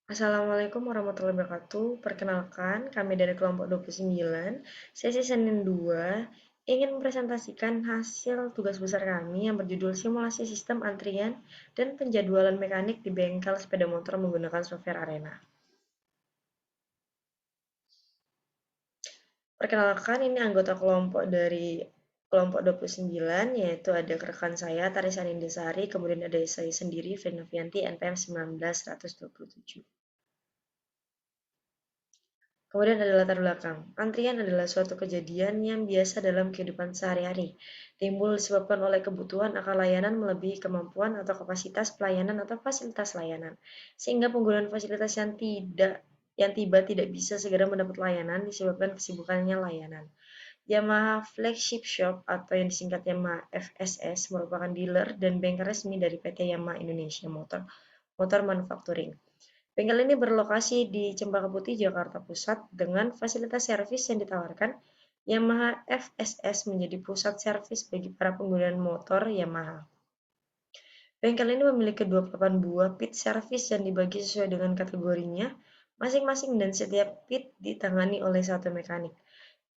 Assalamualaikum warahmatullahi wabarakatuh. Perkenalkan, kami dari kelompok 29, sesi Senin 2, ingin mempresentasikan hasil tugas besar kami yang berjudul simulasi sistem antrian dan penjadwalan mekanik di bengkel sepeda motor menggunakan software Arena. Perkenalkan, ini anggota kelompok dari kelompok 29, yaitu ada rekan saya, Tarisani Indesari, kemudian ada saya sendiri, Vina Fianti, NPM 19127. Kemudian ada latar belakang. Antrian adalah suatu kejadian yang biasa dalam kehidupan sehari-hari. Timbul disebabkan oleh kebutuhan akan layanan melebihi kemampuan atau kapasitas pelayanan atau fasilitas layanan. Sehingga penggunaan fasilitas yang tiba tidak bisa segera mendapat layanan disebabkan kesibukannya layanan. Yamaha Flagship Shop atau yang disingkat Yamaha FSS merupakan dealer dan bengkel resmi dari PT Yamaha Indonesia Motor Manufacturing. Bengkel ini berlokasi di Cempaka Putih, Jakarta Pusat, dengan fasilitas servis yang ditawarkan. Yamaha FSS menjadi pusat servis bagi para pengguna motor Yamaha. Bengkel ini memiliki 28 buah pit servis yang dibagi sesuai dengan kategorinya masing-masing dan setiap pit ditangani oleh satu mekanik.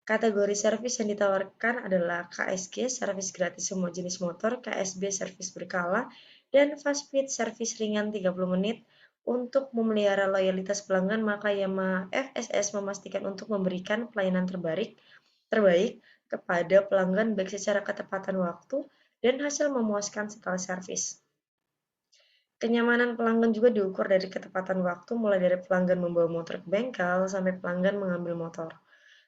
Kategori servis yang ditawarkan adalah KSG, servis gratis semua jenis motor, KSB, servis berkala, dan fast feed, servis ringan 30 menit. Untuk memelihara loyalitas pelanggan, maka Yamaha FSS memastikan untuk memberikan pelayanan terbaik kepada pelanggan baik secara ketepatan waktu dan hasil memuaskan setelah servis. Kenyamanan pelanggan juga diukur dari ketepatan waktu, mulai dari pelanggan membawa motor ke bengkel sampai pelanggan mengambil motor.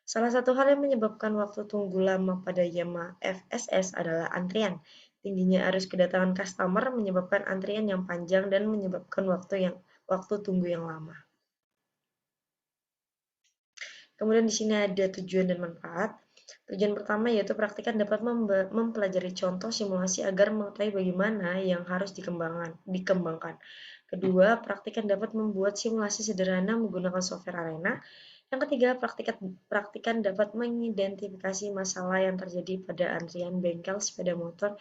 Salah satu hal yang menyebabkan waktu tunggu lama pada Yamaha FSS adalah antrian. Tingginya arus kedatangan customer menyebabkan antrian yang panjang dan menyebabkan waktu tunggu yang lama. Kemudian di sini ada tujuan dan manfaat. Tujuan pertama yaitu praktikan dapat mempelajari contoh simulasi agar mengetahui bagaimana yang harus dikembangkan. Kedua, praktikan dapat membuat simulasi sederhana menggunakan software Arena. Yang ketiga, praktikan dapat mengidentifikasi masalah yang terjadi pada antrian bengkel sepeda motor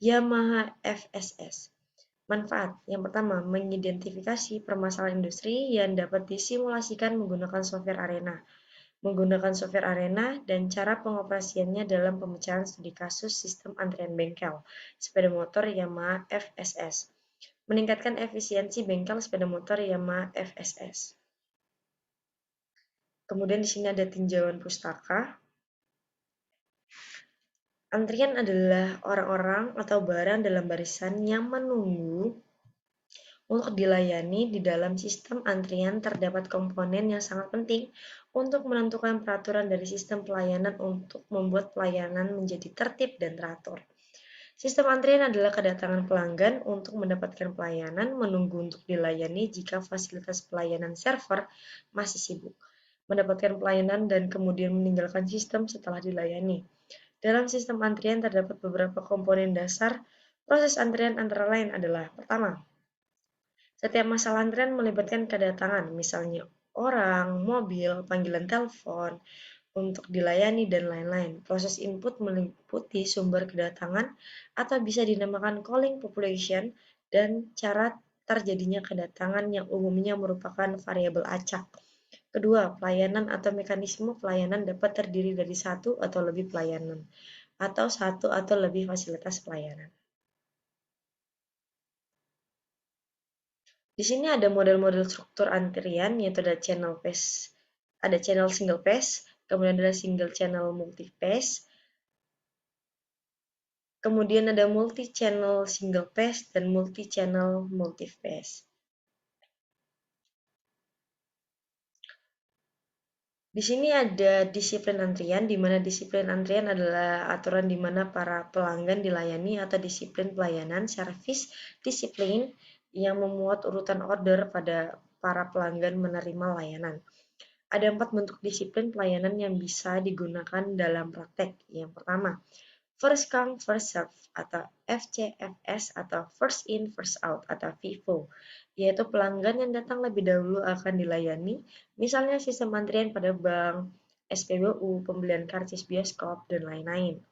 Yamaha FSS. Manfaat. Yang pertama, mengidentifikasi permasalahan industri yang dapat disimulasikan menggunakan software Arena. Menggunakan software Arena dan cara pengoperasiannya dalam pemecahan studi kasus sistem antrian bengkel sepeda motor Yamaha FSS. Meningkatkan efisiensi bengkel sepeda motor Yamaha FSS. Kemudian di sini ada tinjauan pustaka. Antrian adalah orang-orang atau barang dalam barisan yang menunggu untuk dilayani. Di dalam sistem antrian terdapat komponen yang sangat penting untuk menentukan peraturan dari sistem pelayanan untuk membuat pelayanan menjadi tertib dan teratur. Sistem antrian adalah kedatangan pelanggan untuk mendapatkan pelayanan, menunggu untuk dilayani jika fasilitas pelayanan server masih sibuk, mendapatkan pelayanan dan kemudian meninggalkan sistem setelah dilayani. Dalam sistem antrian terdapat beberapa komponen dasar. Proses antrian antara lain adalah: pertama, setiap masalah antrian melibatkan kedatangan, misalnya orang, mobil, panggilan telepon untuk dilayani, dan lain-lain. Proses input meliputi sumber kedatangan atau bisa dinamakan calling population dan cara terjadinya kedatangan yang umumnya merupakan variabel acak. Kedua, pelayanan atau mekanisme pelayanan dapat terdiri dari satu atau lebih pelayanan atau satu atau lebih fasilitas pelayanan. Di sini ada model-model struktur antrian, yaitu ada channel single phase, kemudian ada single channel multi phase, kemudian ada multi channel single phase dan multi channel multi phase. Di sini ada disiplin antrian, di mana disiplin antrian adalah aturan di mana para pelanggan dilayani, atau disiplin pelayanan, service disiplin yang memuat urutan order pada para pelanggan menerima layanan. Ada 4 bentuk disiplin pelayanan yang bisa digunakan dalam praktek. Yang pertama, first come first serve atau FCFS atau first in first out atau FIFO, yaitu pelanggan yang datang lebih dahulu akan dilayani, misalnya sistem antrian pada bank, SPBU, pembelian karcis bioskop, dan lain-lain.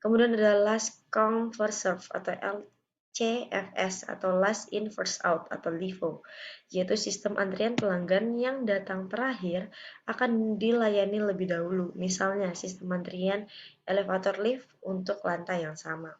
Kemudian ada last come first serve atau CFS atau Last In First Out atau LIFO, yaitu sistem antrian pelanggan yang datang terakhir akan dilayani lebih dahulu, misalnya sistem antrian elevator lift untuk lantai yang sama.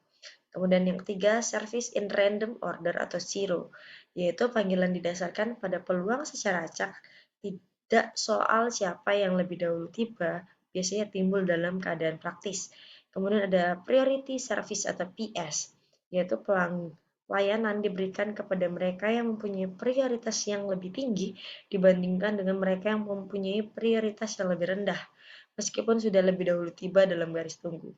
Kemudian yang ketiga, Service in Random Order atau SIRO, yaitu panggilan didasarkan pada peluang secara acak, tidak soal siapa yang lebih dahulu tiba, biasanya timbul dalam keadaan praktis. Kemudian ada Priority Service atau PS, yaitu pelayanan diberikan kepada mereka yang mempunyai prioritas yang lebih tinggi dibandingkan dengan mereka yang mempunyai prioritas yang lebih rendah, meskipun sudah lebih dahulu tiba dalam garis tunggu.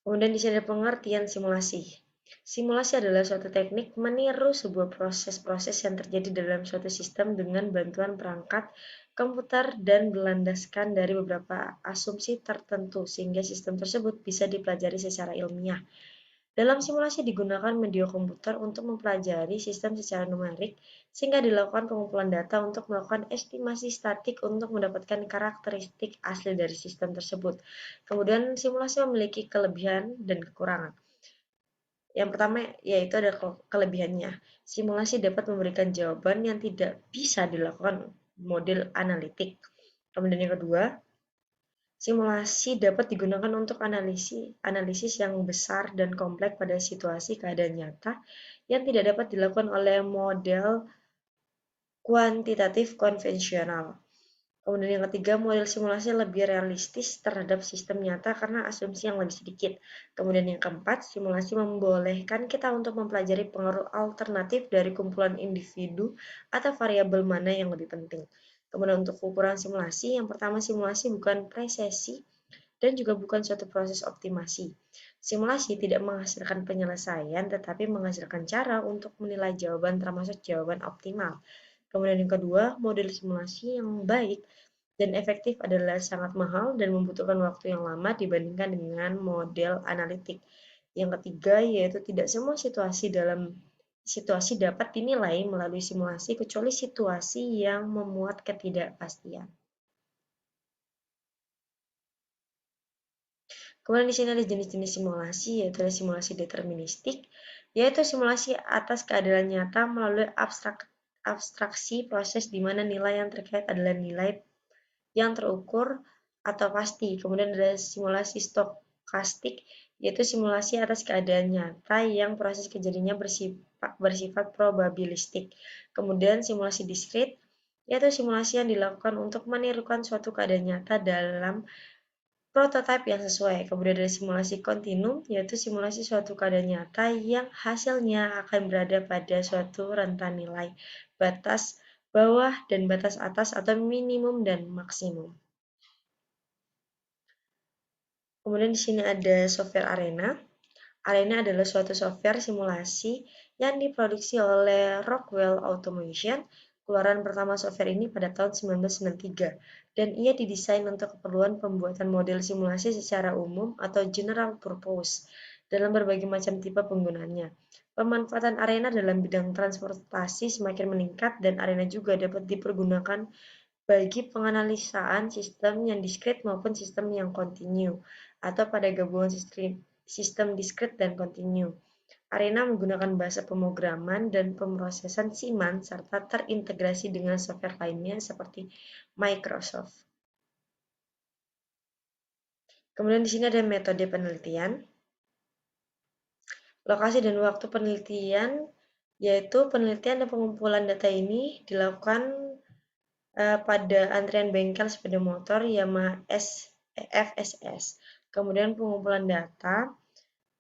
Kemudian di sini ada pengertian simulasi. Simulasi adalah suatu teknik meniru sebuah proses-proses yang terjadi dalam suatu sistem dengan bantuan perangkat komputer dan berlandaskan dari beberapa asumsi tertentu sehingga sistem tersebut bisa dipelajari secara ilmiah. Dalam simulasi digunakan media komputer untuk mempelajari sistem secara numerik, sehingga dilakukan pengumpulan data untuk melakukan estimasi statik untuk mendapatkan karakteristik asli dari sistem tersebut. Kemudian simulasi memiliki kelebihan dan kekurangan. Yang pertama yaitu ada kelebihannya. Simulasi dapat memberikan jawaban yang tidak bisa dilakukan model analitik. Kemudian yang kedua, simulasi dapat digunakan untuk analisis yang besar dan kompleks pada situasi keadaan nyata yang tidak dapat dilakukan oleh model kuantitatif konvensional. Kemudian yang ketiga, model simulasi lebih realistis terhadap sistem nyata karena asumsi yang lebih sedikit. Kemudian yang keempat, simulasi membolehkan kita untuk mempelajari pengaruh alternatif dari kumpulan individu atau variabel mana yang lebih penting. Kemudian untuk ukuran simulasi, yang pertama simulasi bukan presesi dan juga bukan suatu proses optimasi. Simulasi tidak menghasilkan penyelesaian tetapi menghasilkan cara untuk menilai jawaban termasuk jawaban optimal. Kemudian yang kedua, model simulasi yang baik dan efektif adalah sangat mahal dan membutuhkan waktu yang lama dibandingkan dengan model analitik. Yang ketiga, yaitu tidak semua situasi dapat dinilai melalui simulasi kecuali situasi yang memuat ketidakpastian. Kemudian di sini ada jenis-jenis simulasi, yaitu ada simulasi deterministik, yaitu simulasi atas keadilan nyata melalui abstraksi proses di mana nilai yang terkait adalah nilai yang terukur atau pasti. Kemudian ada simulasi stokastik, yaitu simulasi atas keadaan nyata yang proses kejadiannya bersifat probabilistik. Kemudian simulasi diskrit, yaitu simulasi yang dilakukan untuk menirukan suatu keadaan nyata dalam prototipe yang sesuai. Kemudian ada simulasi kontinum, yaitu simulasi suatu keadaan nyata yang hasilnya akan berada pada suatu rentan nilai, batas bawah dan batas atas atau minimum dan maksimum. Kemudian di sini ada software Arena. Arena adalah suatu software simulasi yang diproduksi oleh Rockwell Automation. Keluaran pertama software ini pada tahun 1993 dan ia didesain untuk keperluan pembuatan model simulasi secara umum atau general purpose dalam berbagai macam tipe penggunanya. Pemanfaatan Arena dalam bidang transportasi semakin meningkat dan Arena juga dapat dipergunakan bagi penganalisaan sistem yang diskrit maupun sistem yang kontinu atau pada gabungan sistem diskrit dan kontinu. Arena menggunakan bahasa pemrograman dan pemrosesan Siman serta terintegrasi dengan software lainnya seperti Microsoft. Kemudian di sini ada metode penelitian. Lokasi dan waktu penelitian yaitu penelitian dan pengumpulan data ini dilakukan pada antrian bengkel sepeda motor Yamaha FSS. Kemudian pengumpulan data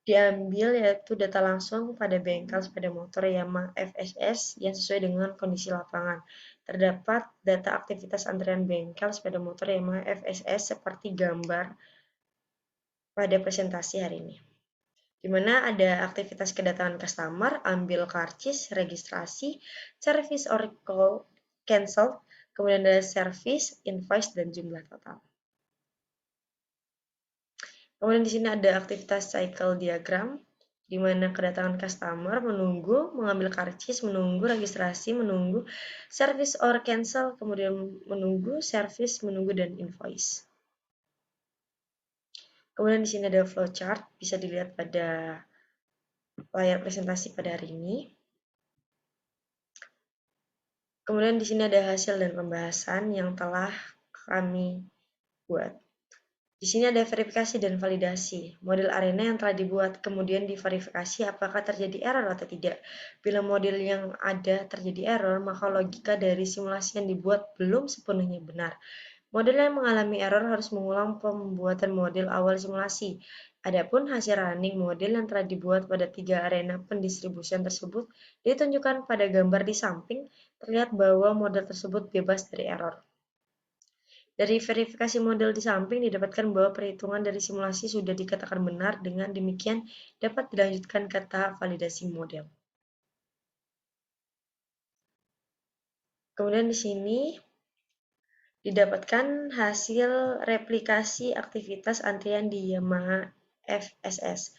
diambil yaitu data langsung pada bengkel sepeda motor Yamaha FSS yang sesuai dengan kondisi lapangan. Terdapat data aktivitas antrian bengkel sepeda motor Yamaha FSS seperti gambar pada presentasi hari ini. Di mana ada aktivitas kedatangan customer, ambil karcis, registrasi, service or call, cancel, kemudian ada service, invoice, dan jumlah total. Kemudian di sini ada aktivitas cycle diagram, di mana kedatangan customer, menunggu, mengambil karcis, menunggu, registrasi, menunggu, service or cancel, kemudian menunggu, service, menunggu, dan invoice. Kemudian di sini ada flowchart, bisa dilihat pada layar presentasi pada hari ini. Kemudian di sini ada hasil dan pembahasan yang telah kami buat. Di sini ada verifikasi dan validasi. Model arena yang telah dibuat, kemudian diverifikasi apakah terjadi error atau tidak. Bila model yang ada terjadi error, maka logika dari simulasi yang dibuat belum sepenuhnya benar. Model yang mengalami error harus mengulang pembuatan model awal simulasi. Adapun hasil running model yang telah dibuat pada 3 arena pendistribusian tersebut ditunjukkan pada gambar di samping, terlihat bahwa model tersebut bebas dari error. Dari verifikasi model di samping didapatkan bahwa perhitungan dari simulasi sudah dikatakan benar, dengan demikian dapat dilanjutkan ke tahap validasi model. Kemudian di sini didapatkan hasil replikasi aktivitas antrian di Yamaha FSS.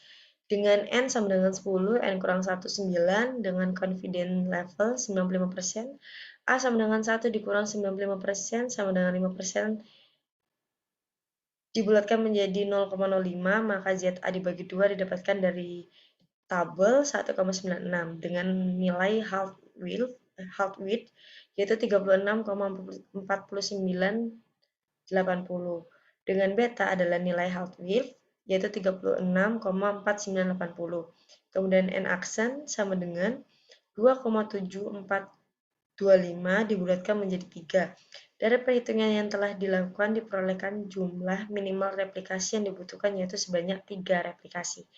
Dengan N sama dengan 10, N kurang 1, 9, dengan confidence level 95%, A sama dengan 1 dikurang 95% sama dengan 5%, dibulatkan menjadi 0,05, maka ZA dibagi 2 didapatkan dari tabel 1,96 dengan nilai halt width yaitu 36,4980. Dengan beta adalah nilai halt width yaitu 36,4980. Kemudian n aksen sama dengan 2,7425 dibulatkan menjadi 3. Dari perhitungan yang telah dilakukan diperolehkan jumlah minimal replikasi yang dibutuhkan yaitu sebanyak 3 replikasi.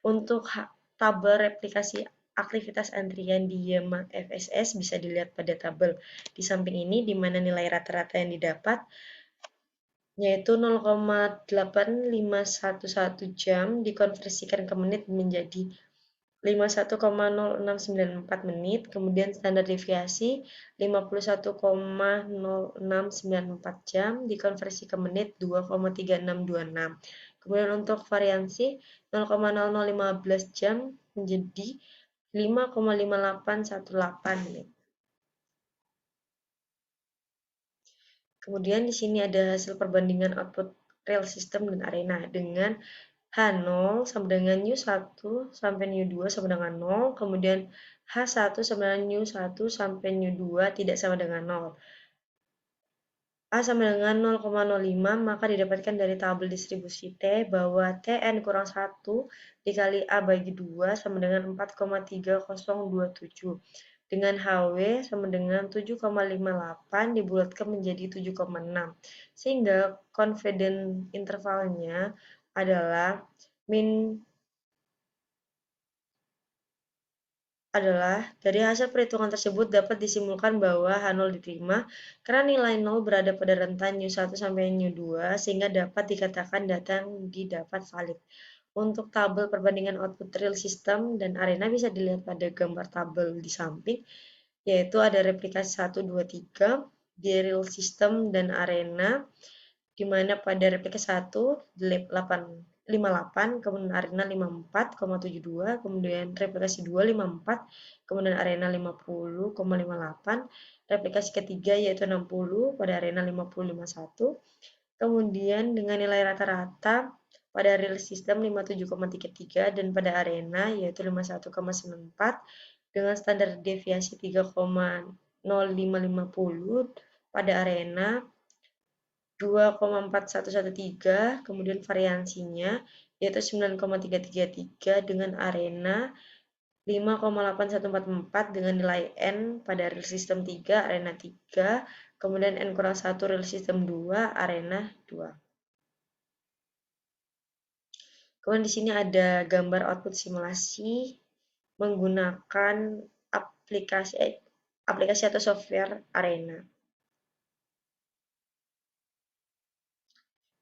Untuk tabel replikasi aktivitas antrian di Yamaha FSS bisa dilihat pada tabel di samping ini, di mana nilai rata-rata yang didapat yaitu 0,8511 jam dikonversikan ke menit menjadi 51,0694 menit, kemudian standar deviasi 51,0694 jam dikonversi ke menit 2,3626. Kemudian untuk variansi 0,0015 jam menjadi 5,5818 menit. Kemudian di sini ada hasil perbandingan output real system dan arena dengan H0 sama dengan U1 sampai U2 sama dengan 0, kemudian H1 sama dengan U1 sampai U2 tidak sama dengan 0. A sama dengan 0,05, maka didapatkan dari tabel distribusi T bahwa Tn kurang 1 dikali A bagi 2 sama dengan 4,3027. Dengan Hw sama dengan 7,58 dibulatkan menjadi 7,6. Sehingga confidence intervalnya adalah dari hasil perhitungan tersebut dapat disimpulkan bahwa H0 diterima karena nilai 0 berada pada rentan U1 sampai U2 sehingga dapat dikatakan data yang didapat valid. Untuk tabel perbandingan output real system dan arena bisa dilihat pada gambar tabel di samping, yaitu ada replikasi 1, 2, 3 di real system dan arena, di mana pada replikasi 1 58, kemudian arena 54,72, kemudian replikasi 2 54, kemudian arena 50,58, replikasi ketiga yaitu 60 pada arena 50,51, kemudian dengan nilai rata-rata pada real system 57,33 dan pada arena yaitu 51,94 dengan standar deviasi 3,0550 pada arena 2,4113, kemudian variansinya yaitu 9,333 dengan arena 5,8144 dengan nilai N pada real system 3, arena 3, kemudian N kurang 1 real system 2, arena 2. Kemudian di sini ada gambar output simulasi menggunakan aplikasi atau software arena.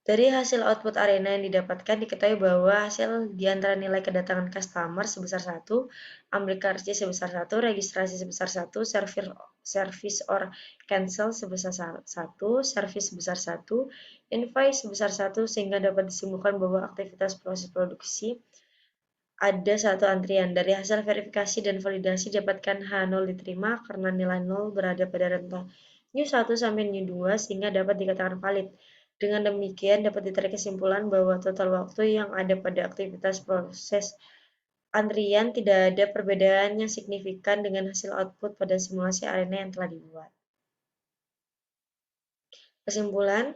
Dari hasil output arena yang didapatkan diketahui bahwa hasil di antara nilai kedatangan customer sebesar 1, ambil karcis sebesar 1, registrasi sebesar 1, service or cancel sebesar 1, service sebesar 1, invoice sebesar 1, sehingga dapat disimpulkan bahwa aktivitas proses produksi ada 1 antrian. Dari hasil verifikasi dan validasi dapatkan H0 diterima karena nilai 0 berada pada rentang U1 sampai U2 sehingga dapat dikatakan valid. Dengan demikian, dapat ditarik kesimpulan bahwa total waktu yang ada pada aktivitas proses antrian tidak ada perbedaan yang signifikan dengan hasil output pada simulasi arena yang telah dibuat. Kesimpulan,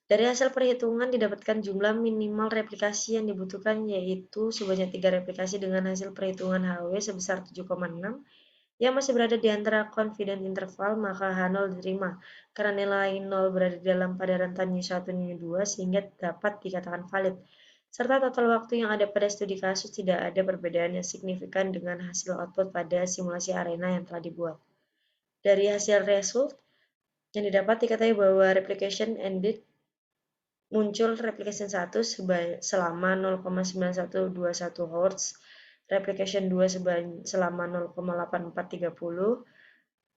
dari hasil perhitungan didapatkan jumlah minimal replikasi yang dibutuhkan yaitu sebanyak 3 replikasi dengan hasil perhitungan HW sebesar 7,6 yang masih berada di antara confidence interval, maka H0 diterima karena nilai 0 berada dalam pada rentan U1 dan U2 sehingga dapat dikatakan valid. Serta total waktu yang ada pada studi kasus tidak ada perbedaan yang signifikan dengan hasil output pada simulasi arena yang telah dibuat. Dari hasil result yang didapat diketahui bahwa replication ended muncul replication 1 selama 0,9121 Hz, replication 2 selama 0,8430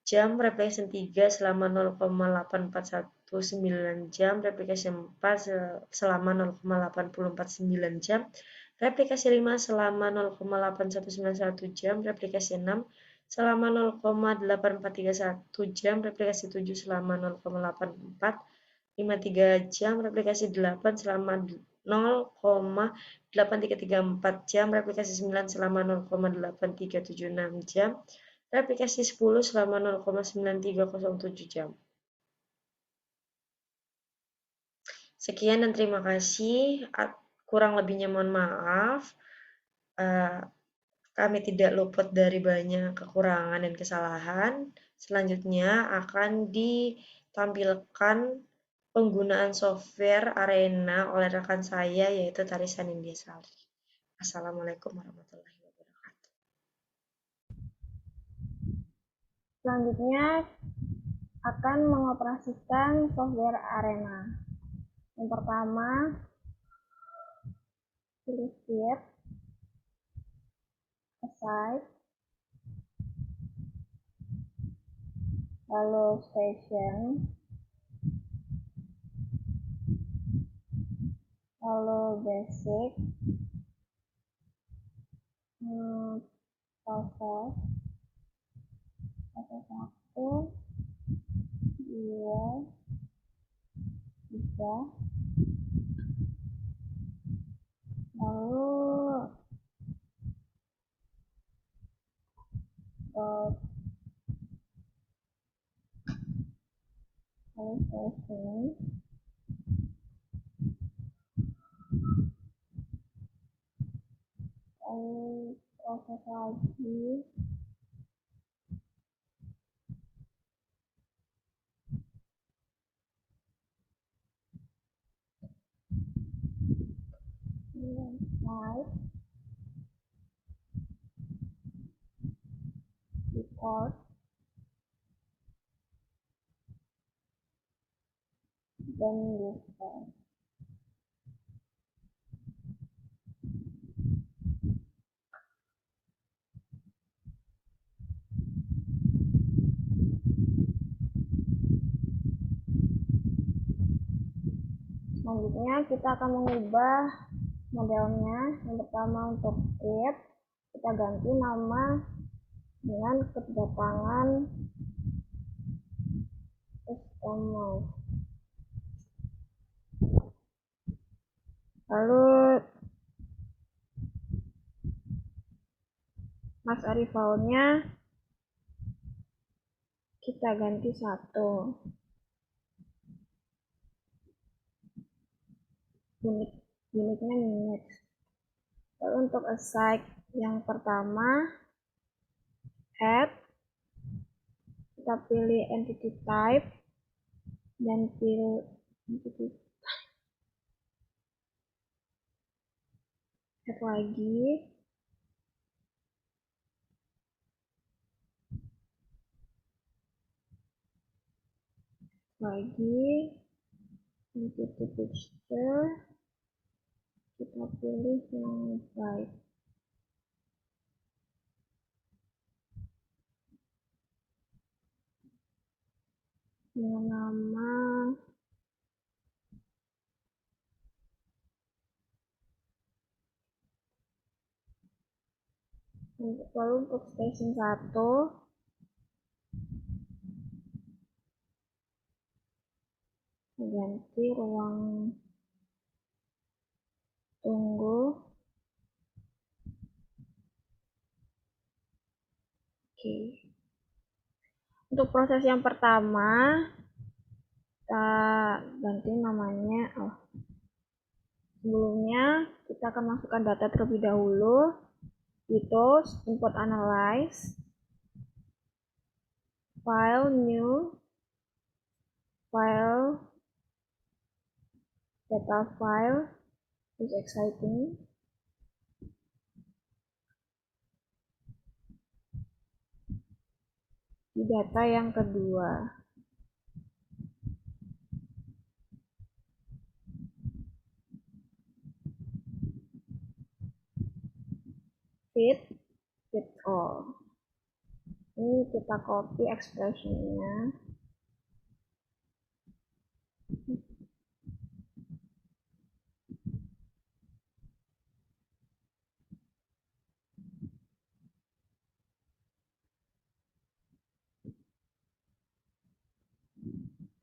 jam, replication 3 selama 0,8419 jam, replication 4 selama 0,8049 jam, replikasi 5 selama 0,8191 jam, replikasi 6 selama 0,8431 jam, replikasi 7 selama 0,8453 jam, replikasi 8 selama 0,8334 jam, replikasi 9 selama 0,8376 jam, replikasi 10 selama 0,9307 jam. Sekian dan terima kasih. Kurang lebihnya mohon maaf. Kami tidak luput dari banyak kekurangan dan kesalahan. Selanjutnya akan ditampilkan penggunaan software Arena oleh rekan saya yaitu Tarisan India Sari. Assalamualaikum warahmatullahi wabarakatuh. Selanjutnya akan mengoperasikan software Arena. Yang pertama, pilih Create, Assign, lalu Station, lalu Basic, Proses 1, 2, 3, lalu Station, lalu proses lagi, Slide, Record, dan Display. Selanjutnya kita akan mengubah modelnya. Yang pertama untuk create, kita ganti nama dengan kedatangan customer. Lalu mas arrivalnya kita ganti 1. Unitnya minutes. Lalu untuk assign yang pertama, add, kita pilih entity type dan pilih entity add lagi, entity picture, kita pilih yang bright. Dengan nama lalu untuk station 1 ganti ruang tunggu. Oke. Untuk proses yang pertama, kita ganti namanya. Sebelumnya kita akan masukkan data terlebih dahulu. Di tools, import analyze, file new, file, data file, is exciting. Di data yang kedua. Fit all. Ini kita copy expressionnya.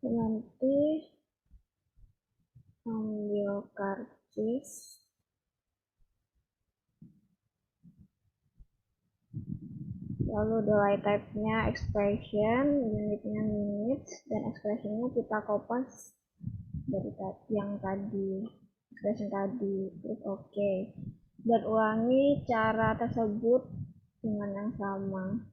Nanti ambil karcis, lalu delay type-nya expression, unitnya minutes, dan expressionnya kita kopas dari yang tadi, expression tadi. Klik OK, dan ulangi cara tersebut dengan yang sama.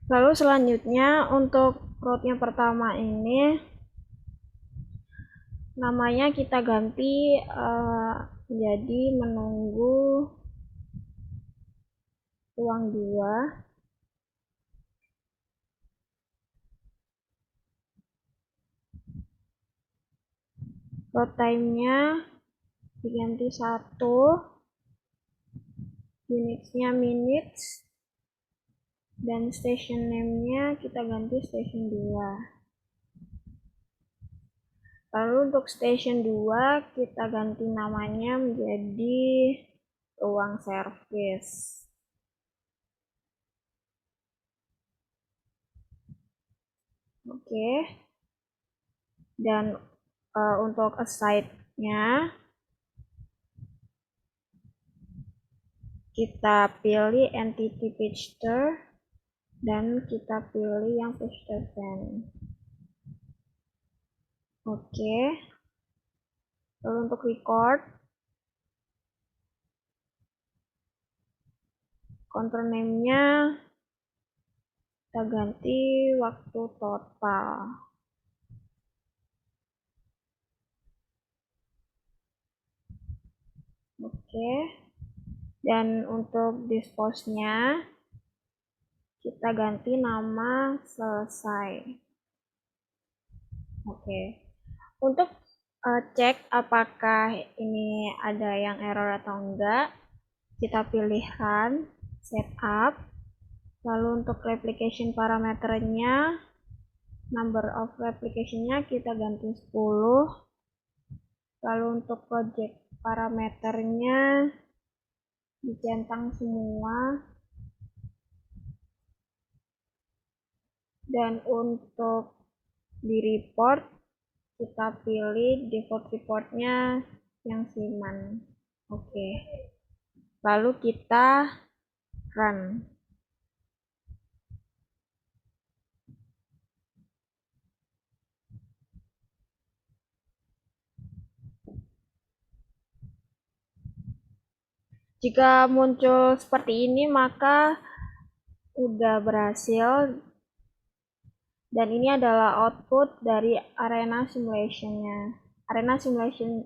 Lalu selanjutnya untuk root yang pertama ini namanya kita ganti menjadi menunggu ruang 2. Load time-nya diganti 1, units-nya minutes, dan station name-nya kita ganti station 2. Lalu untuk station 2 kita ganti namanya menjadi ruang service. Oke. Dan untuk aside-nya kita pilih entity pagester dan kita pilih yang pagester van. Oke. Lalu untuk record, control name-nya kita ganti waktu total. Oke. Dan untuk dispose-nya kita ganti nama selesai. Oke. Untuk cek apakah ini ada yang error atau enggak, kita pilih run, setup. Lalu untuk replication parameternya, number of replication-nya kita ganti 10. Lalu untuk project parameternya dicentang semua. Dan untuk di report kita pilih default reportnya yang Siman. Oke. Lalu kita run. Jika muncul seperti ini maka udah berhasil, dan ini adalah output dari arena simulation-nya. Arena simulation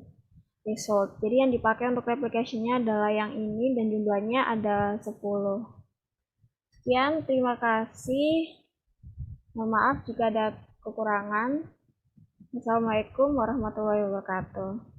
result. Jadi yang dipakai untuk replication-nya adalah yang ini dan jumlahnya ada 10. Sekian, terima kasih. Mohon maaf jika ada kekurangan. Assalamualaikum warahmatullahi wabarakatuh.